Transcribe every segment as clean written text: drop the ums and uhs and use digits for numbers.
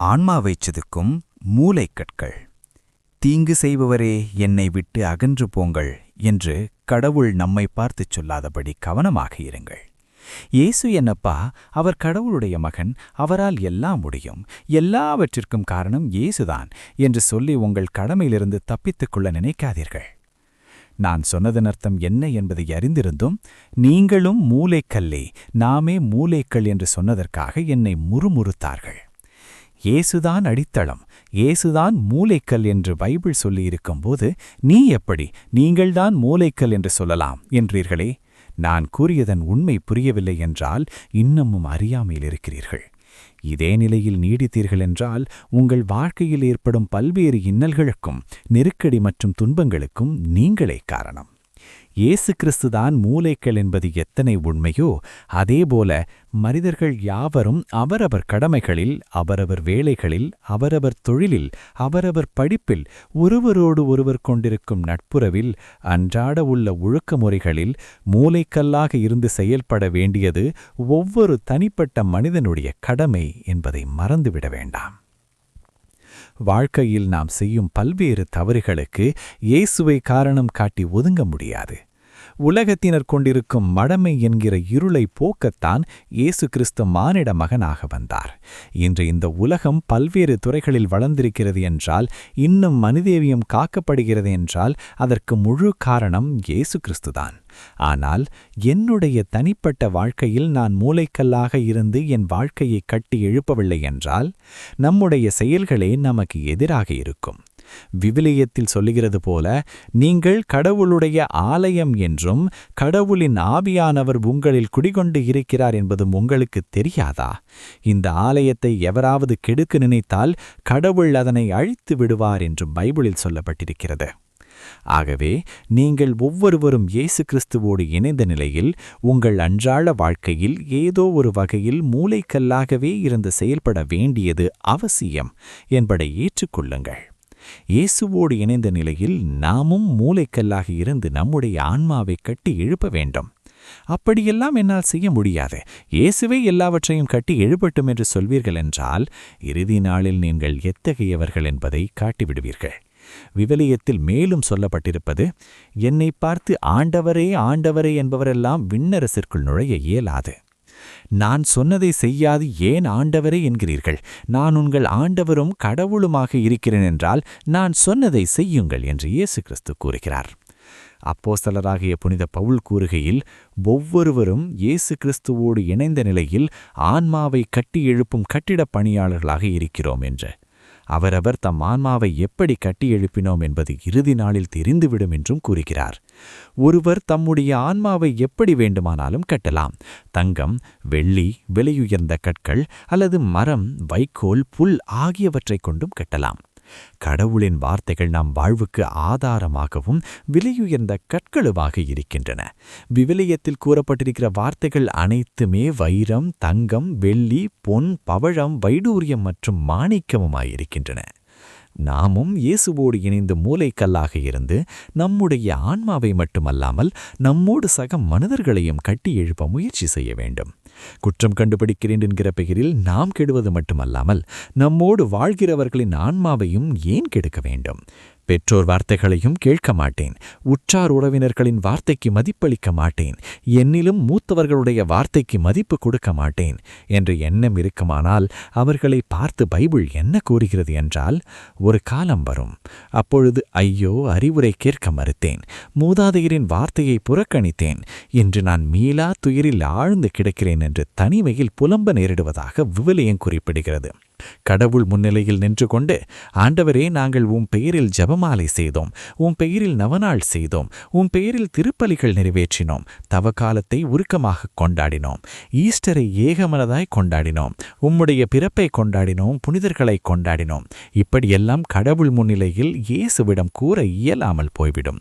ஆன்மாவைச் செதுக்கும் மூலைக்கற்கள். தீங்கு செய்பவரே என்னை விட்டு அகன்று போங்கள் என்று கடவுள் நம்மை பார்த்துச் சொல்லாதபடி கவனமாக இருங்கள். இயேசு என்னப்பா, அவர் கடவுளுடைய மகன், அவரால் எல்லாம் முடியும், எல்லாவற்றிற்கும் காரணம் இயேசுதான் என்று சொல்லி உங்கள் கடமையிலிருந்து தப்பித்துக் கொள்ள நினைக்காதீர்கள். நான் சொன்னதன் அர்த்தம் என்ன என்பதை அறிந்திருந்தும் நீங்களும் மூலைக்கல்லே, நாமே மூலைக்கல் என்று சொன்னதற்காக என்னை முறுமுறுத்தார்கள். இயேசுதான் அடித்தளம், இயேசுதான் மூலைக்கல் என்று பைபிள் சொல்லியிருக்கும்போது நீ எப்படி நீங்கள்தான் மூலைக்கல் என்று சொல்லலாம் என்றீர்களே. நான் கூறியதன் உண்மை புரியவில்லை என்றால் இன்னமும் அறியாமையில் இருக்கிறீர்கள். இதே நிலையில் நீடித்தீர்கள் என்றால் உங்கள் வாழ்க்கையில் ஏற்படும் பல்வேறு இன்னல்களுக்கும் நெருக்கடி மற்றும் துன்பங்களுக்கும் நீங்களே காரணம். இயேசு கிறிஸ்துதான் மூலைக்கல் என்பது எத்தனை உண்மையோ அதேபோல மனிதர்கள் யாவரும் அவரவர் கடமைகளில், அவரவர் வேலைகளில், அவரவர் தொழிலில், அவரவர் படிப்பில், ஒருவரோடு ஒருவர் கொண்டிருக்கும் நட்புறவில், அன்றாட உள்ள ஒழுக்க முறைகளில் மூலைக்கல்லாக இருந்து செயல்பட வேண்டியது ஒவ்வொரு தனிப்பட்ட மனிதனுடைய கடமை என்பதை மறந்துவிட வேண்டாம். வாழ்க்கையில் நாம் செய்யும் பல்வேறு தவறுகளுக்கு இயேசுவை காரணம் காட்டி ஒதுங்க முடியாது. உலகத்தினர் கொண்டிருக்கும் மடமை என்கிற இருளை போக்கத்தான் இயேசு கிறிஸ்து மானிட மகனாக வந்தார். இன்று இந்த உலகம் பல்வேறு துறைகளில் வளர்ந்திருக்கிறது என்றால், இன்னும் மனிதேவியம் காக்கப்படுகிறது என்றால் அதற்கு முழு காரணம் இயேசு கிறிஸ்துதான். ஆனால் என்னுடைய தனிப்பட்ட வாழ்க்கையில் நான் மூலைக்கல்லாக இருந்து என் வாழ்க்கையை கட்டி எழுப்பவில்லை என்றால் நம்முடைய செயல்களே நமக்கு எதிராக இருக்கும். விவிலியத்தில் சொல்லுகிறது போல, நீங்கள் கடவுளுடைய ஆலயம் என்றும் கடவுளின் ஆவியானவர் உங்களில் குடிகொண்டு இருக்கிறார் என்பதும் உங்களுக்கு தெரியாதா? இந்த ஆலயத்தை எவராவது கெடுக்க நினைத்தால் கடவுள் அதனை அழித்து விடுவார் என்றும் பைபிளில் சொல்லப்பட்டிருக்கிறது. ஆகவே நீங்கள் ஒவ்வொருவரும் இயேசு கிறிஸ்துவோடு இணைந்த நிலையில் உங்கள் அன்றாட வாழ்க்கையில் ஏதோ ஒரு வகையில் மூலைக்கல்லாகவே இருந்து செயல்பட வேண்டியது அவசியம் என்பதை ஏற்றுக்கொள்ளுங்கள். இயேசுவோடு இணைந்த நிலையில் நாமும் மூலைக்கல்லாக இருந்து நம்முடைய ஆன்மாவை கட்டி எழுப்ப வேண்டும். அப்படியெல்லாம் என்னால் செய்ய முடியாது, இயேசுவே எல்லாவற்றையும் கட்டி எழுப்பட்டும் என்று சொல்வீர்கள் என்றால் இறுதி நாளில் நீங்கள் எத்தகையவர்கள் என்பதை காட்டிவிடுவீர்கள். விவிலியத்தில் மேலும் சொல்லப்பட்டிருப்பது, என்னை பார்த்து ஆண்டவரே ஆண்டவரே என்பவரெல்லாம் விண்ணரசிற்குள் நுழைய இயலாது. நான் சொன்னதை செய்யாது ஏன் ஆண்டவரே என்கிறீர்கள்? நான் உங்கள் ஆண்டவரும் கடவுளுமாக இருக்கிறேன் என்றால் நான் சொன்னதை செய்யுங்கள் என்று இயேசு கிறிஸ்து கூறுகிறார். அப்போஸ்தலராகிய புனித பவுல் கூறுகையில், ஒவ்வொருவரும் இயேசு கிறிஸ்துவோடு இணைந்த நிலையில் ஆன்மாவை கட்டி எழுப்பும் கட்டிடப் பணியாளர்களாக இருக்கிறோம் என்று. அவரவர் தம் ஆன்மாவை எப்படி கட்டி எழுப்பினோம் என்பது இறுதி நாளில் தெரிந்துவிடும் என்றும் கூறுகிறார். ஒருவர் தம்முடைய ஆன்மாவை எப்படி வேண்டுமானாலும் கட்டலாம். தங்கம், வெள்ளி, விலையுயர்ந்த கற்கள் அல்லது மரம், வைக்கோல், புல் ஆகியவற்றைக் கொண்டும் கட்டலாம். கடவுளின் வார்த்தைகள் நம் வாழ்வுக்கு ஆதாரமாகவும் விலையுயர்ந்த கற்களுமாக இருக்கின்றன. விவிலியத்தில் கூறப்பட்டிருக்கிற வார்த்தைகள் அனைத்துமே வைரம், தங்கம், வெள்ளி, பொன், பவழம், வைடூரியம் மற்றும் மாணிக்கமுமாயிருக்கின்றன. நாமும் இயேசுவோடு இணைந்து மூலைக்கல்லாக இருந்து நம்முடைய ஆன்மாவை மட்டுமல்லாமல் நம்மோடு சக மனிதர்களையும் கட்டி எழுப்ப முயற்சி செய்ய வேண்டும். குற்றம் கண்டுபிடிக்கிறேன் என்கிற பெயரில் நாம் கெடுவது மட்டுமல்லாமல் நம்மோடு வாழ்கிறவர்களின் ஆன்மாவையும் ஏன் கெடுக்க வேண்டும்? பெற்றோர் வார்த்தைகளையும் கேட்க மாட்டேன், உற்றார் உறவினர்களின் வார்த்தைக்கு மதிப்பளிக்க மாட்டேன், என்னிலும் மூத்தவர்களுடைய வார்த்தைக்கு மதிப்பு கொடுக்க மாட்டேன் என்ற எண்ணம் இருக்குமானால் அவர்களை பார்த்து பைபிள் என்ன கூறுகிறது என்றால், ஒரு காலம் வரும், அப்பொழுது ஐயோ, அறிவுரை கேட்க மறுத்தேன், மூதாதையரின் வார்த்தையை புறக்கணித்தேன், என்று நான் மீளா துயரில் ஆழ்ந்து கிடக்கிறேன் என்று தனிமையில் புலம்ப நேரிடுவதாக விவிலியம் குறிப்பிடுகிறது. கடவுள் முன்னிலையில் நின்று கொண்டு, ஆண்டவரே, நாங்கள் உம் பெயரில் ஜெபமாலை செய்தோம், உம் பெயரில் நவநாள் செய்தோம், உம் பெயரில் திருப்பலிகள் நிறைவேற்றினோம், தவக்காலத்தை உருக்கமாக கொண்டாடினோம், ஈஸ்டரை ஏகமனதாய் கொண்டாடினோம், உம்முடைய பிறப்பை கொண்டாடினோம், புனிதர்களை கொண்டாடினோம், இப்படியெல்லாம் கடவுள் முன்னிலையில் இயேசுவிடம் கூற இயலாமல் போய்விடும்.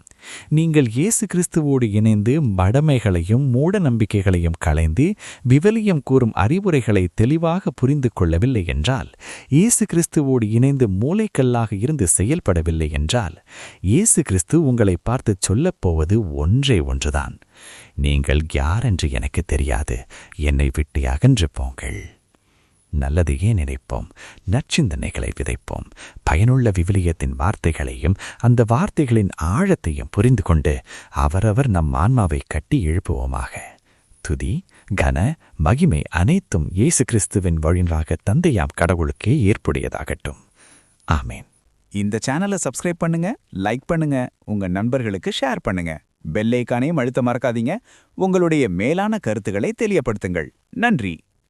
நீங்கள் இயேசு கிறிஸ்துவோடு இணைந்து மடமைகளையும் மூட நம்பிக்கைகளையும் களைந்து விவிலியம் கூறும் அறிவுரைகளை தெளிவாக புரிந்து கொள்ளவில்லை என்றால், இயேசு கிறிஸ்துவோடு இணைந்து மூலைக்கல்லாக இருந்து செயல்படவில்லை என்றால், இயேசு கிறிஸ்து உங்களை பார்த்து சொல்லப்போவது ஒன்றே ஒன்றுதான், நீங்கள் யார் என்று எனக்கு தெரியாது, என்னை விட்டு அகன்று போங்கள். நல்லதையே நினைப்போம், நற்சிந்தனைகளை விதைப்போம், பயனுள்ள விவிலியத்தின் வார்த்தைகளையும் அந்த வார்த்தைகளின் ஆழத்தையும் புரிந்து கொண்டு அவரவர் நம் ஆன்மாவை கட்டி எழுப்புவோமாக. துதி, கன, மகிமை அனைத்தும் இயேசு கிறிஸ்துவின் வழியாக தந்தையாம் கடவுளுக்கே ஏற்புடையதாகட்டும். ஆமேன். இந்த சேனலை சப்ஸ்கிரைப் பண்ணுங்க, லைக் பண்ணுங்க, உங்க நண்பர்களுக்கு ஷேர் பண்ணுங்க. பெல் ஐகானையும் அழுத்த மறக்காதீங்க. உங்களுடைய மேலான கருத்துக்களை தெரியப்படுத்துங்கள். நன்றி.